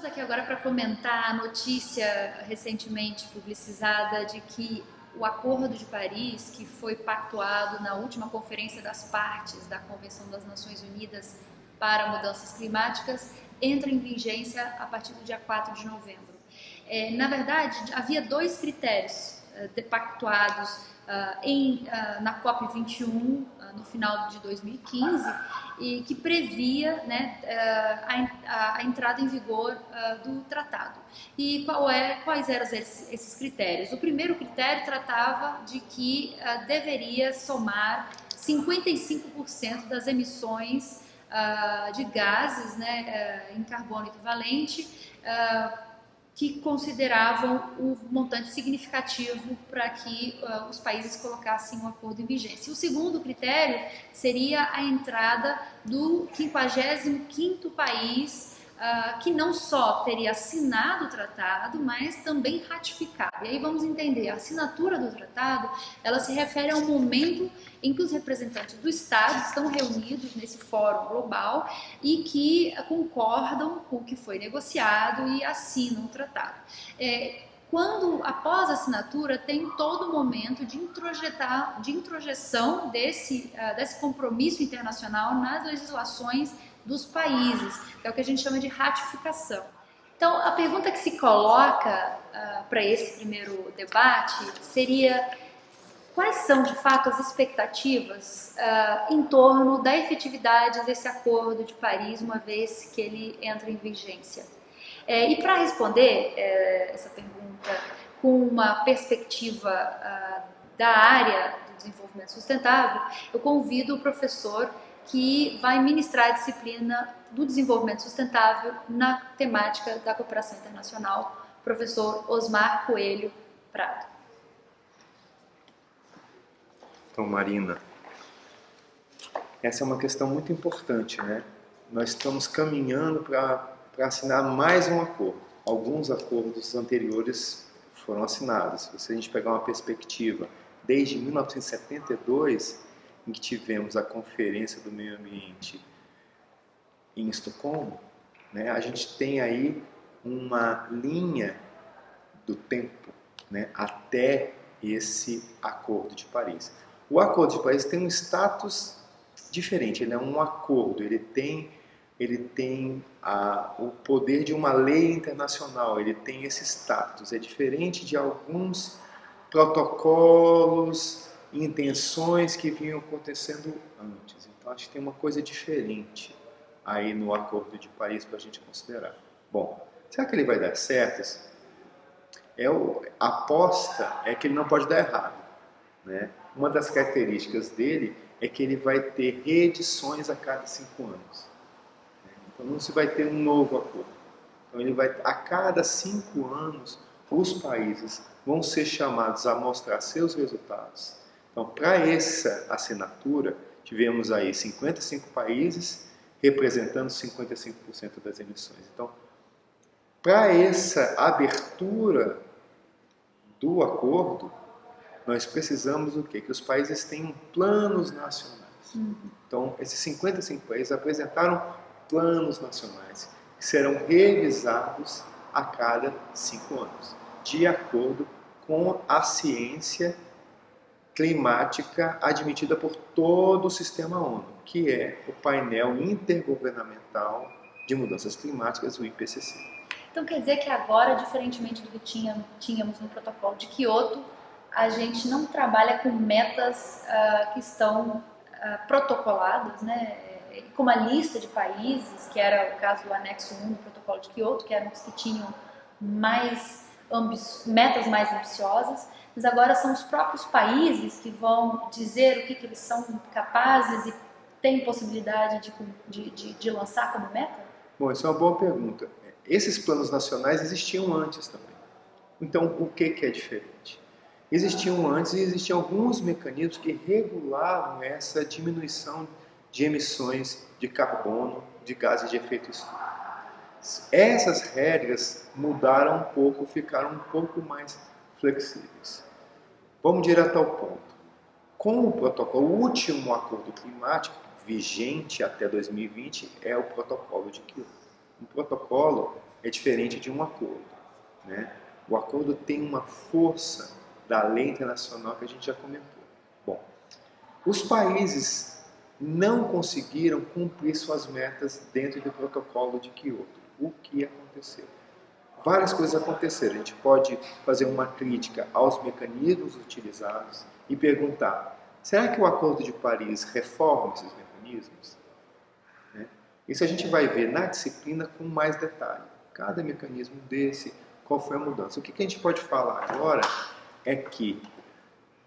Estamos aqui agora para comentar a notícia recentemente publicizada de que o Acordo de Paris, que foi pactuado na última Conferência das Partes da Convenção das Nações Unidas para Mudanças Climáticas, entra em vigência a partir do dia 4 de novembro. Na verdade, havia dois critérios pactuados na COP21 no final de 2015 e que previa, né, a entrada em vigor do tratado. E quais eram esses critérios? O primeiro critério tratava de que deveria somar 55% das emissões de gases, né, em carbono equivalente, que consideravam o montante significativo para que os países colocassem o acordo em vigência. O segundo critério seria a entrada do 55º país que não só teria assinado o tratado, mas também ratificado. E aí vamos entender, a assinatura do tratado, ela se refere ao momento em que os representantes do Estado estão reunidos nesse fórum global e que concordam com o que foi negociado e assinam o tratado. Após a assinatura, tem todo o momento de introjeção desse compromisso internacional nas legislações dos países, que é o que a gente chama de ratificação. Então, a pergunta que se coloca para esse primeiro debate seria: quais são, de fato, as expectativas em torno da efetividade desse Acordo de Paris, uma vez que ele entra em vigência? E para responder essa pergunta com uma perspectiva da área do desenvolvimento sustentável, eu convido o professor que vai ministrar a disciplina do desenvolvimento sustentável na temática da cooperação internacional, professor Osmar Coelho Prado. Então, Marina, essa é uma questão muito importante, né? Nós estamos caminhando para assinar mais um acordo. Alguns acordos anteriores foram assinados. Se a gente pegar uma perspectiva desde 1972, em que tivemos a Conferência do Meio Ambiente em Estocolmo, né, a gente tem aí uma linha do tempo, né, até esse Acordo de Paris. O Acordo de Paris tem um status diferente, ele é um acordo, ele tem o poder de uma lei internacional, ele tem esse status, é diferente de alguns protocolos, intenções que vinham acontecendo antes. Então, acho que tem uma coisa diferente aí no Acordo de Paris para a gente considerar. Bom, será que ele vai dar certo? A aposta é que ele não pode dar errado, né? Uma das características dele é que ele vai ter reedições a cada 5 anos. Então, não se vai ter um novo acordo. Então, a cada 5 anos, os países vão ser chamados a mostrar seus resultados. Então, para essa assinatura, tivemos aí 55 países representando 55% das emissões. Então, para essa abertura do acordo, nós precisamos do quê? Que os países tenham planos nacionais. Então, esses 55 países apresentaram planos nacionais que serão revisados a cada 5 anos, de acordo com a ciência climática admitida por todo o sistema ONU, que é o painel intergovernamental de mudanças climáticas, o IPCC. Então quer dizer que agora, diferentemente do que tínhamos no protocolo de Kyoto, a gente não trabalha com metas que estão protocoladas, né? Com uma lista de países, que era o caso do anexo 1 do protocolo de Kyoto, que eram os que tinham metas mais ambiciosas, mas agora são os próprios países que vão dizer o que eles são capazes e têm possibilidade de lançar como meta? Bom, essa é uma boa pergunta. Esses planos nacionais existiam antes também. Então, o que é diferente? Existiam antes e existiam alguns mecanismos que regulavam essa diminuição de emissões de carbono, de gases de efeito estufa. Essas regras mudaram um pouco, ficaram um pouco mais flexíveis. Vamos direto ao ponto. Com o protocolo, o último acordo climático vigente até 2020 é o protocolo de Kyoto. Um protocolo é diferente de um acordo, né? O acordo tem uma força da lei internacional que a gente já comentou. Bom, os países não conseguiram cumprir suas metas dentro do protocolo de Kyoto. O que aconteceu? Várias coisas aconteceram. A gente pode fazer uma crítica aos mecanismos utilizados e perguntar: será que o Acordo de Paris reforma esses mecanismos? Isso a gente vai ver na disciplina com mais detalhe. Cada mecanismo desse, qual foi a mudança. O que a gente pode falar agora é que,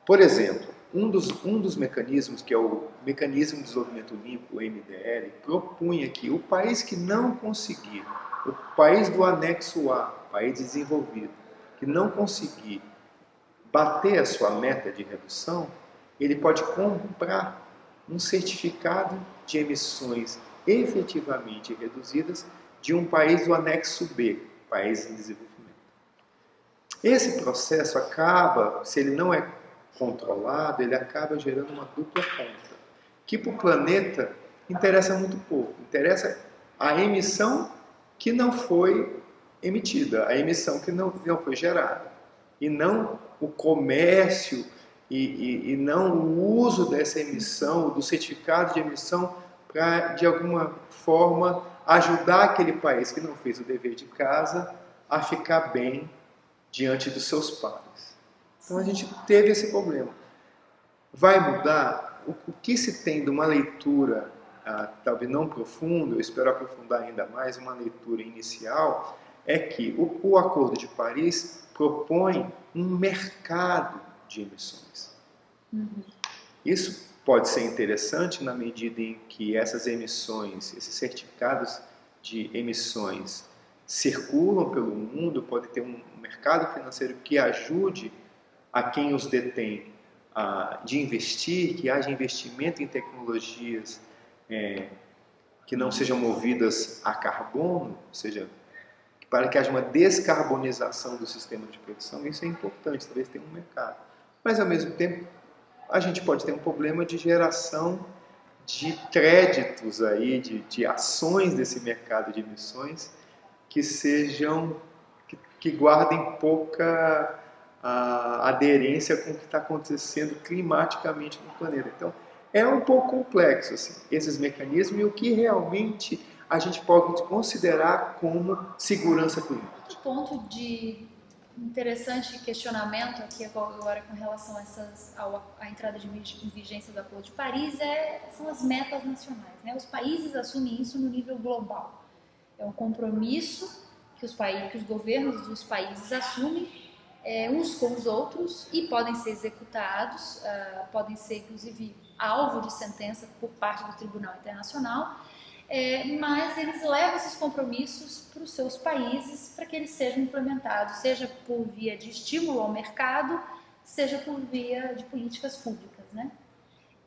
por exemplo, um dos mecanismos, que é o Mecanismo de Desenvolvimento Limpo, o MDL, propunha que o país que não conseguir, o país do anexo A, país desenvolvido, que não conseguir bater a sua meta de redução, ele pode comprar um certificado de emissões efetivamente reduzidas de um país do anexo B, país em desenvolvimento. Esse processo acaba, se ele não é controlado, ele acaba gerando uma dupla conta, que para o planeta interessa muito pouco. Interessa a emissão que não foi emitida, a emissão que não foi gerada, e não o comércio e não o uso dessa emissão, do certificado de emissão, para, de alguma forma, ajudar aquele país que não fez o dever de casa a ficar bem diante dos seus pares. Então a gente teve esse problema. Vai mudar? O que se tem de uma leitura, talvez não profunda, eu espero aprofundar ainda mais, uma leitura inicial, é que o Acordo de Paris propõe um mercado de emissões. Isso pode ser interessante na medida em que essas emissões, esses certificados de emissões circulam pelo mundo, pode ter um mercado financeiro que ajude a quem os detém de investir, que haja investimento em tecnologias que não sejam movidas a carbono, ou seja, para que haja uma descarbonização do sistema de produção. Isso é importante, talvez tenha um mercado. Mas, ao mesmo tempo, a gente pode ter um problema de geração de créditos aí, de ações desse mercado de emissões que sejam, que guardem pouca aderência com o que está acontecendo climaticamente no planeta. Então, é um pouco complexo assim, esses mecanismos e o que realmente a gente pode considerar como segurança climática. Outro ponto de interessante questionamento aqui agora com relação à entrada em vigência do Acordo de Paris são as metas nacionais, né? Os países assumem isso no nível global. É um compromisso que os governos dos países assumem uns com os outros e podem ser executados, podem ser inclusive alvo de sentença por parte do Tribunal Internacional, mas eles levam esses compromissos para os seus países para que eles sejam implementados, seja por via de estímulo ao mercado, seja por via de políticas públicas, né?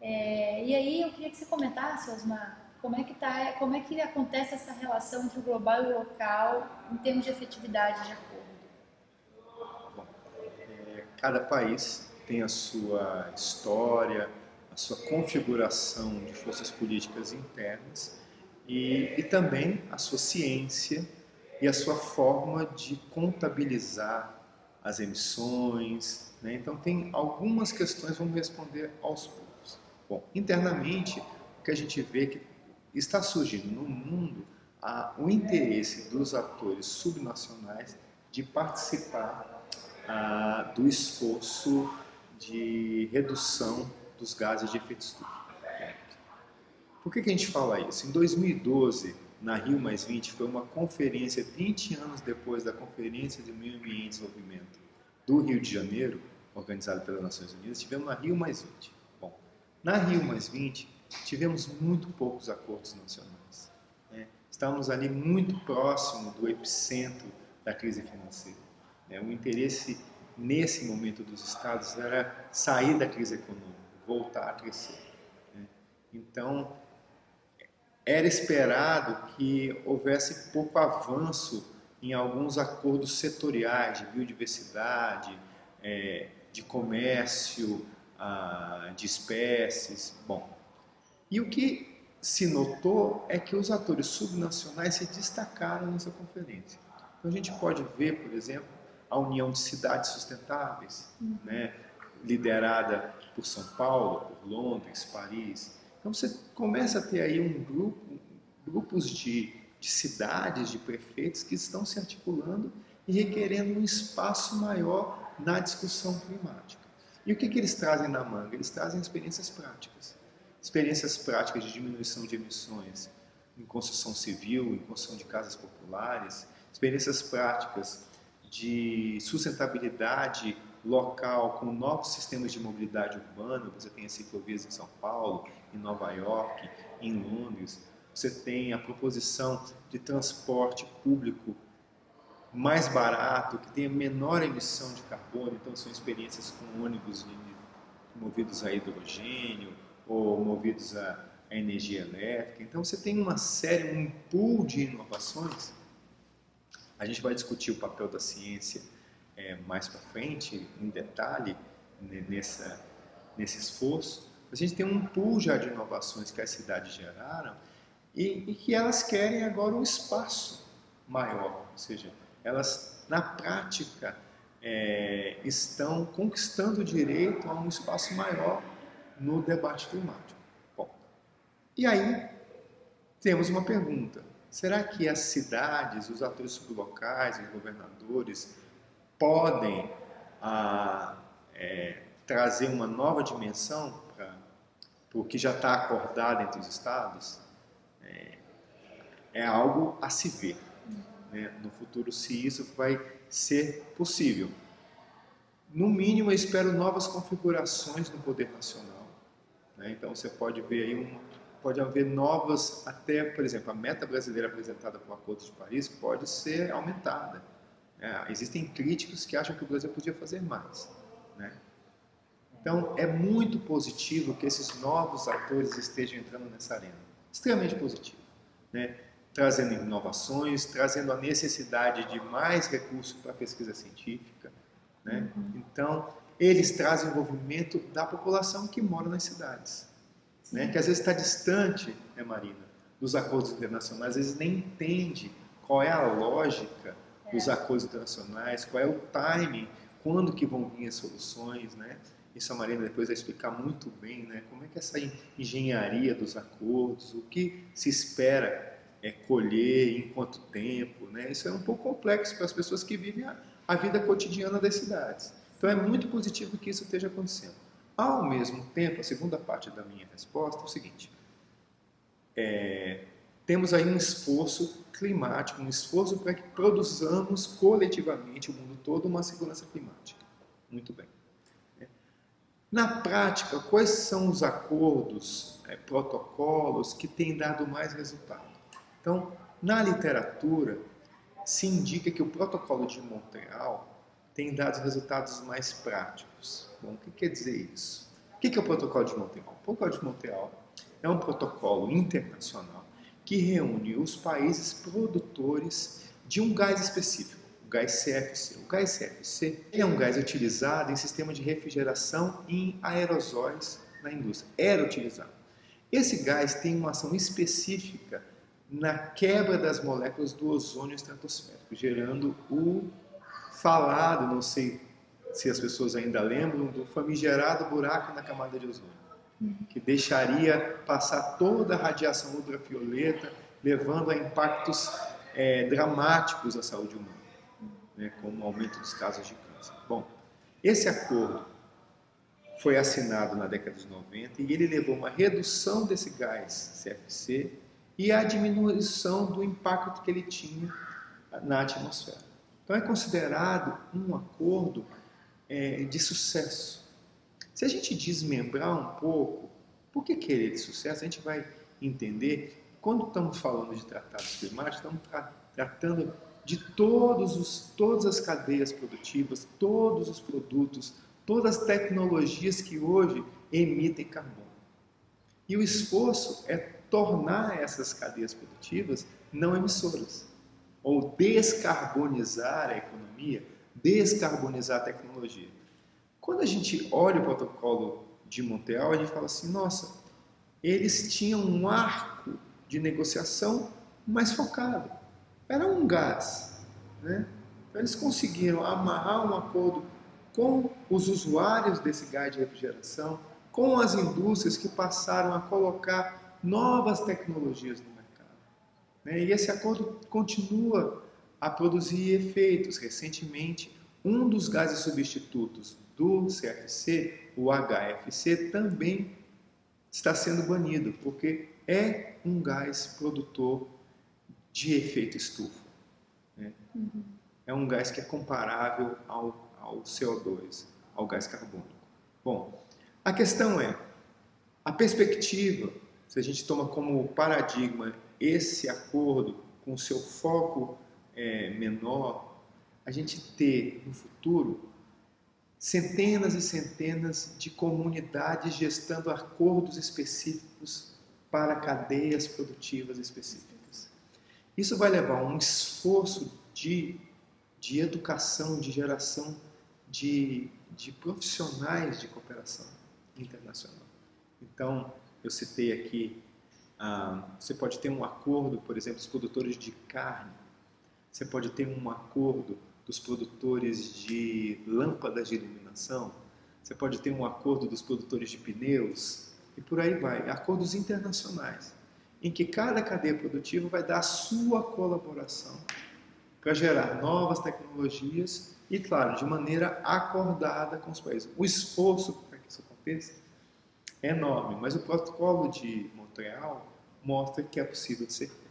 E aí eu queria que você comentasse, Osmar, como é que acontece essa relação entre o global e o local em termos de efetividade de acordo? Bom, cada país tem a sua história, a sua configuração de forças políticas internas e também a sua ciência e a sua forma de contabilizar as emissões, né? Então tem algumas questões, vamos responder aos poucos. Bom, internamente, o que a gente vê que está surgindo no mundo o interesse dos atores subnacionais de participar do esforço de redução dos gases de efeito estufa. Por que a gente fala isso? Em 2012, na Rio+20, foi uma conferência, 20 anos depois da Conferência de Meio Ambiente e Desenvolvimento do Rio de Janeiro, organizada pelas Nações Unidas, tivemos na Rio+20. Bom, na Rio+20, tivemos muito poucos acordos nacionais. Estávamos ali muito próximo do epicentro da crise financeira. O interesse nesse momento dos Estados era sair da crise econômica, voltar a crescer. Então, era esperado que houvesse pouco avanço em alguns acordos setoriais de biodiversidade, de comércio, de espécies. Bom, e o que se notou é que os atores subnacionais se destacaram nessa conferência. Então a gente pode ver, por exemplo, a União de Cidades Sustentáveis, né, liderada por São Paulo, por Londres, Paris. Então você começa a ter aí grupos de cidades, de prefeitos que estão se articulando e requerendo um espaço maior na discussão climática. E o que eles trazem na manga? Eles trazem experiências práticas. Experiências práticas de diminuição de emissões em construção civil, em construção de casas populares, experiências práticas de sustentabilidade local com novos sistemas de mobilidade urbana. Você tem as ciclovias em São Paulo, em Nova York, em Londres. Você tem a proposição de transporte público mais barato, que tenha menor emissão de carbono. Então são experiências com ônibus movidos a hidrogênio ou movidos a energia elétrica. Então você tem uma série, um pool de inovações. A gente vai discutir o papel da ciência mais para frente, em detalhe, nesse esforço. A gente tem um pool já de inovações que as cidades geraram e que elas querem agora um espaço maior, ou seja, elas na prática estão conquistando o direito a um espaço maior no debate climático. Bom, e aí temos uma pergunta: será que as cidades, os atores sublocais, os governadores podem trazer uma nova dimensão para o que já está acordado entre os estados? É algo a se ver, né, no futuro, se isso vai ser possível. No mínimo, eu espero novas configurações no poder nacional, né? Então você pode ver aí pode haver novas, até, por exemplo, a meta brasileira apresentada pelo Acordo de Paris pode ser aumentada. Existem críticos que acham que o Brasil podia fazer mais, né? Então é muito positivo que esses novos atores estejam entrando nessa arena, extremamente positivo, né? Trazendo inovações, trazendo a necessidade de mais recursos para a pesquisa científica, né? Então, eles trazem envolvimento da população que mora nas cidades, né? Que às vezes está distante, né, Marina, dos acordos internacionais, às vezes nem entende qual é a lógica dos acordos internacionais, qual é o timing, quando que vão vir as soluções, né? Isso a Marina depois vai explicar muito bem, né? Como é que essa engenharia dos acordos, o que se espera colher, em quanto tempo, né? Isso é um pouco complexo para as pessoas que vivem a vida cotidiana das cidades. Então é muito positivo que isso esteja acontecendo. Ao mesmo tempo, a segunda parte da minha resposta é o seguinte: temos aí um esforço climático, um esforço para que produzamos coletivamente, o mundo todo, uma segurança climática. Muito bem. Na prática, quais são os acordos, protocolos que têm dado mais resultado? Então, na literatura, se indica que o protocolo de Montreal tem dado resultados mais práticos. Bom, o que quer dizer isso? O que é o protocolo de Montreal? O protocolo de Montreal é um protocolo internacional que reúne os países produtores de um gás específico, o gás CFC. O gás CFC é um gás utilizado em sistema de refrigeração em aerosóis na indústria. Era utilizado. Esse gás tem uma ação específica na quebra das moléculas do ozônio estratosférico, gerando o falado, não sei se as pessoas ainda lembram, do famigerado buraco na camada de ozônio, que deixaria passar toda a radiação ultravioleta, levando a impactos dramáticos à saúde humana, né, como o aumento dos casos de câncer. Bom, esse acordo foi assinado na década de 90 e ele levou a uma redução desse gás CFC e a diminuição do impacto que ele tinha na atmosfera. Então é considerado um acordo de sucesso. Se a gente desmembrar um pouco, por que ele é de sucesso, a gente vai entender que quando estamos falando de tratados climáticos, estamos tratando de todas as cadeias produtivas, todos os produtos, todas as tecnologias que hoje emitem carbono. E o esforço é tornar essas cadeias produtivas não emissoras, ou descarbonizar a economia, descarbonizar a tecnologia. Quando a gente olha o protocolo de Montreal, a gente fala assim: nossa, eles tinham um arco de negociação mais focado. Era um gás, né? Então, eles conseguiram amarrar um acordo com os usuários desse gás de refrigeração, com as indústrias que passaram a colocar novas tecnologias no mercado, né? E esse acordo continua a produzir efeitos. Recentemente, um dos gases substitutos do CFC, o HFC, também está sendo banido, porque é um gás produtor de efeito estufa, né? É um gás que é comparável ao CO2, ao gás carbônico. Bom, a questão é, a perspectiva, se a gente toma como paradigma esse acordo com seu foco menor, a gente ter no futuro centenas e centenas de comunidades gestando acordos específicos para cadeias produtivas específicas. Isso vai levar a um esforço de educação, de geração de profissionais de cooperação internacional. Então, eu citei aqui, você pode ter um acordo, por exemplo, dos produtores de carne, você pode ter um acordo dos produtores de lâmpadas de iluminação, você pode ter um acordo dos produtores de pneus, e por aí vai, acordos internacionais, em que cada cadeia produtiva vai dar a sua colaboração para gerar novas tecnologias e, claro, de maneira acordada com os países. O esforço para que isso aconteça é enorme, mas o protocolo de Montreal mostra que é possível de ser feito.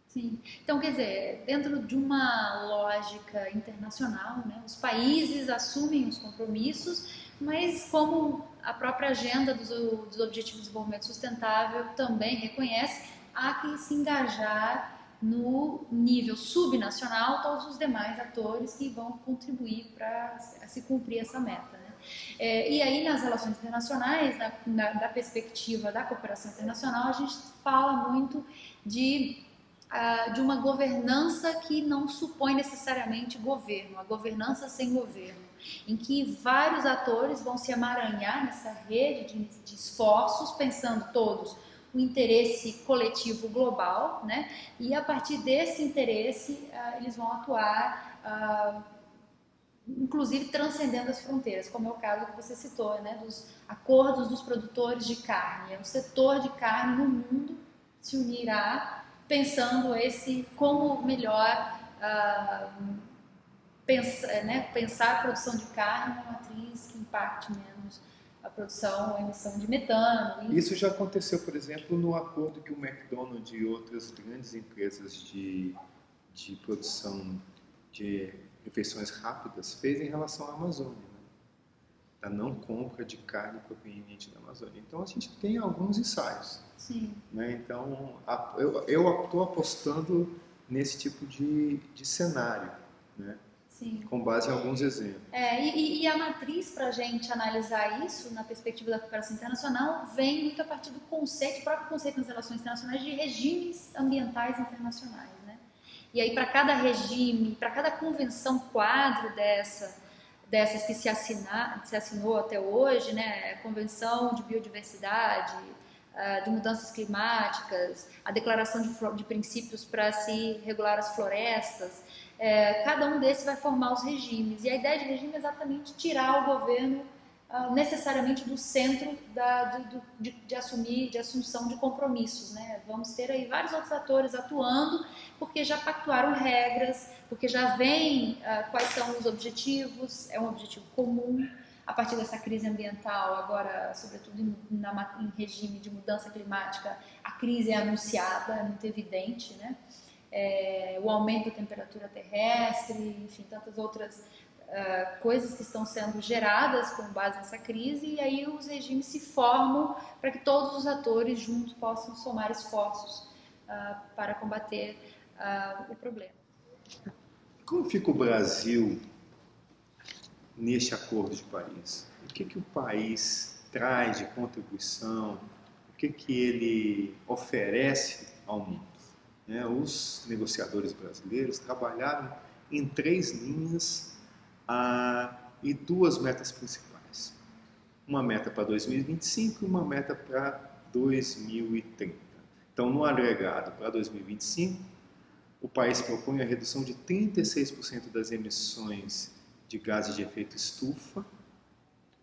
Sim. Então, quer dizer, dentro de uma lógica internacional, né, os países assumem os compromissos, mas como a própria agenda dos Objetivos de Desenvolvimento Sustentável também reconhece, há que se engajar no nível subnacional todos os demais atores que vão contribuir para se cumprir essa meta, né? E aí nas relações internacionais, da perspectiva da cooperação internacional, a gente fala muito de uma governança que não supõe necessariamente governo, a governança sem governo, em que vários atores vão se emaranhar nessa rede de esforços, pensando todos o interesse coletivo global, né? E a partir desse interesse eles vão atuar, inclusive transcendendo as fronteiras, como é o caso que você citou, né? Dos acordos dos produtores de carne. O setor de carne no mundo se unirá pensando como melhor pensar a produção de carne numa matriz que impacte menos a produção, a emissão de metano. Isso já aconteceu, por exemplo, no acordo que o McDonald's e outras grandes empresas de produção de refeições rápidas fez em relação à Amazônia, né? Da não compra de carne proveniente da Amazônia. Então a gente tem alguns ensaios. Sim. Né? Então eu estou apostando nesse tipo de cenário, né? Sim. Com base em alguns exemplos. E a matriz para a gente analisar isso na perspectiva da cooperação internacional vem muito a partir do conceito, o próprio conceito nas relações internacionais de regimes ambientais internacionais, né? E aí para cada regime, para cada convenção quadro dessas que se assinou até hoje, né? A Convenção de Biodiversidade, de mudanças climáticas, a declaração de princípios para se regular as florestas, cada um desses vai formar os regimes. E a ideia de regime é exatamente tirar o governo necessariamente do centro de assunção de compromissos, né? Vamos ter aí vários outros atores atuando, porque já pactuaram regras, porque já veem quais são os objetivos, é um objetivo comum. A partir dessa crise ambiental, agora, sobretudo em regime de mudança climática, a crise é anunciada, é muito evidente, né? O aumento da temperatura terrestre, enfim, tantas outras coisas que estão sendo geradas com base nessa crise, e aí os regimes se formam para que todos os atores juntos possam somar esforços para combater o problema. Como fica o Brasil neste Acordo de Paris? O que o país traz de contribuição? O que ele oferece ao mundo? Os negociadores brasileiros trabalharam em 3 linhas e 2 metas principais. Uma meta para 2025 e uma meta para 2030. Então, no agregado para 2025, o país propõe a redução de 36% das emissões de gases de efeito estufa,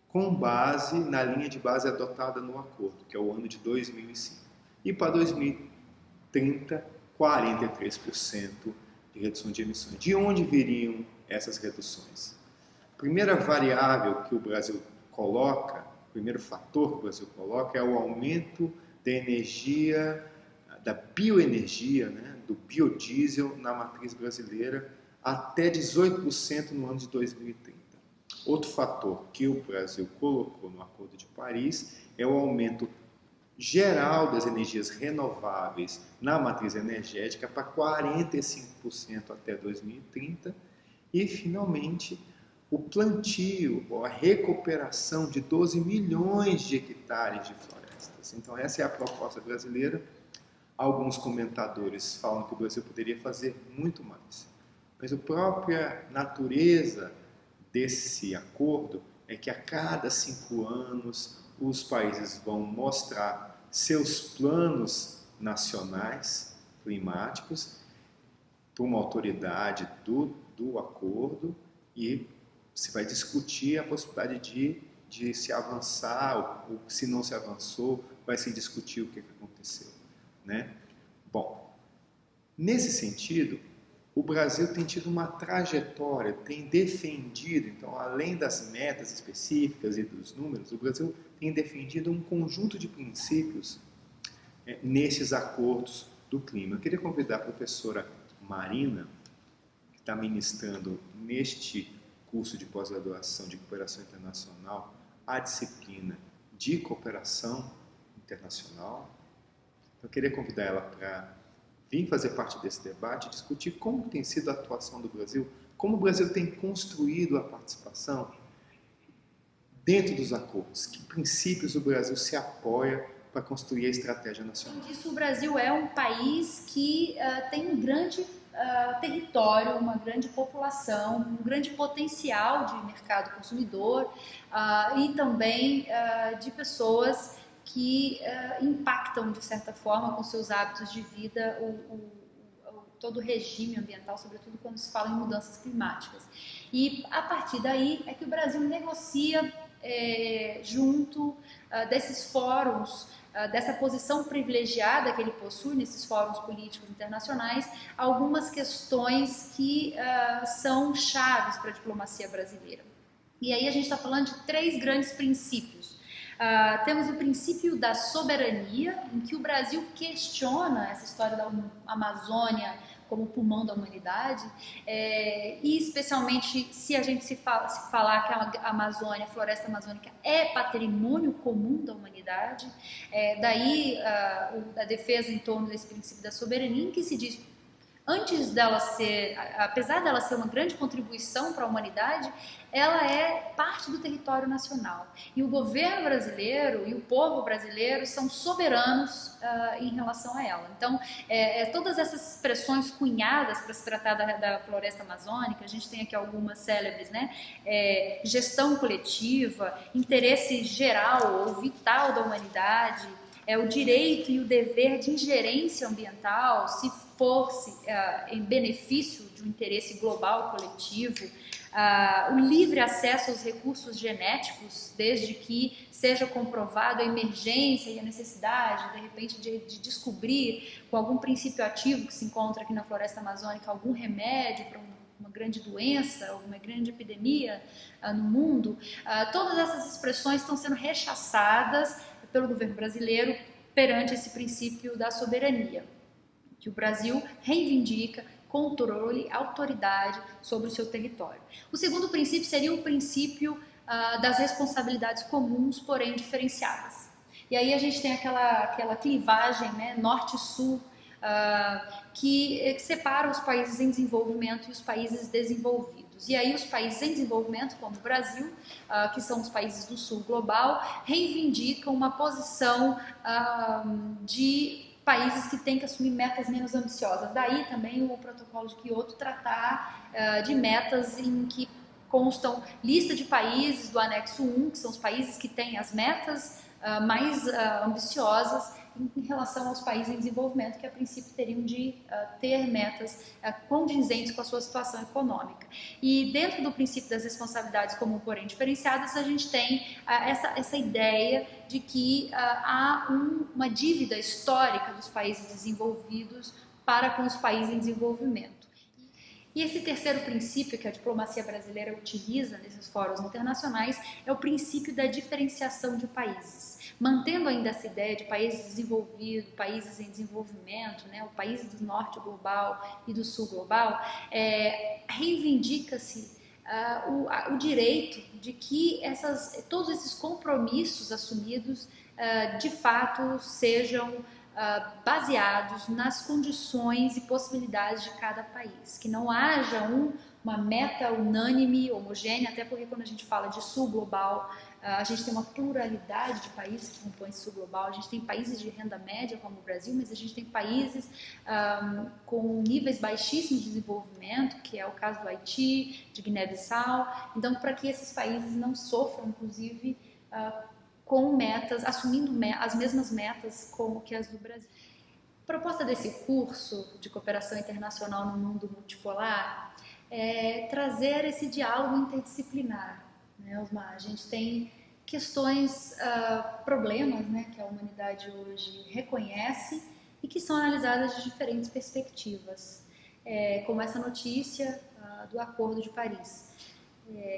com base na linha de base adotada no acordo, que é o ano de 2005. E para 2030, 43% de redução de emissões. De onde viriam essas reduções? A primeira variável que o Brasil coloca, o primeiro fator que o Brasil coloca é o aumento da energia, da bioenergia, né, do biodiesel na matriz brasileira até 18% no ano de 2030. Outro fator que o Brasil colocou no Acordo de Paris é o aumento geral das energias renováveis na matriz energética para 45% até 2030 e, finalmente, o plantio ou a recuperação de 12 milhões de hectares de florestas. Então, essa é a proposta brasileira. Alguns comentadores falam que o Brasil poderia fazer muito mais, mas a própria natureza desse acordo é que a cada 5 anos os países vão mostrar seus planos nacionais climáticos para uma autoridade do acordo e se vai discutir a possibilidade de se avançar ou se não se avançou, vai se discutir o que aconteceu, né? Bom, nesse sentido, o Brasil tem tido uma trajetória, tem defendido, então, além das metas específicas e dos números, o Brasil tem defendido um conjunto de princípios nesses acordos do clima. Eu queria convidar a professora Marina, que está ministrando neste curso de pós-graduação de cooperação internacional, a disciplina de cooperação internacional. Então, eu queria convidar ela para vir fazer parte desse debate, discutir como tem sido a atuação do Brasil, como o Brasil tem construído a participação dentro dos acordos, que princípios o Brasil se apoia para construir a estratégia nacional. Além disso, o Brasil é um país que tem um grande território, uma grande população, um grande potencial de mercado consumidor e também de pessoas que impactam, de certa forma, com seus hábitos de vida, todo o regime ambiental, sobretudo quando se fala em mudanças climáticas. E, a partir daí, é que o Brasil negocia junto desses fóruns, dessa posição privilegiada que ele possui nesses fóruns políticos internacionais, algumas questões que são chaves para a diplomacia brasileira. E aí a gente está falando de 3 grandes princípios. Temos o princípio da soberania, em que o Brasil questiona essa história da Amazônia como pulmão da humanidade, e especialmente se a gente se falar que a Amazônia, a floresta amazônica é patrimônio comum da humanidade, daí a defesa em torno desse princípio da soberania, em que se diz, antes dela ser, apesar dela ser uma grande contribuição para a humanidade, ela é parte do território nacional. E o governo brasileiro e o povo brasileiro são soberanos em relação a ela. Então, todas essas expressões cunhadas para se tratar da floresta amazônica, a gente tem aqui algumas célebres, né? Gestão coletiva, interesse geral ou vital da humanidade, o direito e o dever de ingerência ambiental, se fosse em benefício de um interesse global coletivo, o livre acesso aos recursos genéticos, desde que seja comprovado a emergência e a necessidade, de repente, de descobrir com algum princípio ativo que se encontra aqui na floresta amazônica algum remédio para uma grande doença, uma grande epidemia no mundo. Todas essas expressões estão sendo rechaçadas pelo governo brasileiro perante esse princípio da soberania, que o Brasil reivindica controle, autoridade sobre o seu território. O segundo princípio seria o princípio das responsabilidades comuns, porém diferenciadas. E aí a gente tem aquela clivagem, né, norte-sul, que separa os países em desenvolvimento e os países desenvolvidos. E aí os países em desenvolvimento, como o Brasil, que são os países do sul global, reivindicam uma posição de países que têm que assumir metas menos ambiciosas. Daí também o protocolo de Kyoto tratar de metas em que constam lista de países do anexo 1, que são os países que têm as metas mais ambiciosas em relação aos países em desenvolvimento, que a princípio teriam de ter metas condizentes com a sua situação econômica. E dentro do princípio das responsabilidades comum, porém diferenciadas, a gente tem essa ideia de que há uma dívida histórica dos países desenvolvidos para com os países em desenvolvimento. E esse terceiro princípio que a diplomacia brasileira utiliza nesses fóruns internacionais é o princípio da diferenciação de países. Mantendo ainda essa ideia de países desenvolvidos, países em desenvolvimento, né, o país do norte global e do sul global, reivindica-se o direito de que todos esses compromissos assumidos de fato sejam baseados nas condições e possibilidades de cada país, que não haja uma meta unânime, homogênea, até porque quando a gente fala de sul global, a gente tem uma pluralidade de países que compõem sul global, a gente tem países de renda média como o Brasil, mas a gente tem países com níveis baixíssimos de desenvolvimento, que é o caso do Haiti, de Guiné-Bissau. Então, para que esses países não sofram, inclusive, com metas, assumindo as mesmas metas como que as do Brasil. A proposta desse curso de cooperação internacional no mundo multipolar é trazer esse diálogo interdisciplinar, né, Osmar? A gente tem questões, problemas, né, que a humanidade hoje reconhece e que são analisadas de diferentes perspectivas, como essa notícia do Acordo de Paris.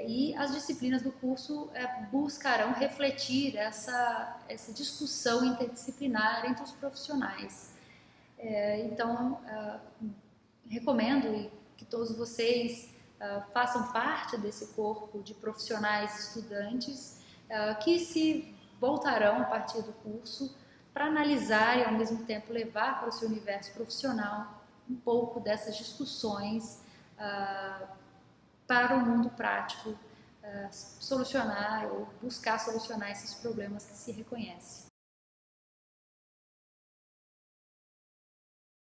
E as disciplinas do curso buscarão refletir essa discussão interdisciplinar entre os profissionais. Então, recomendo que todos vocês façam parte desse corpo de profissionais estudantes que se voltarão a partir do curso para analisar e, ao mesmo tempo, levar para o seu universo profissional um pouco dessas discussões para o mundo prático, solucionar ou buscar solucionar esses problemas que se reconhecem.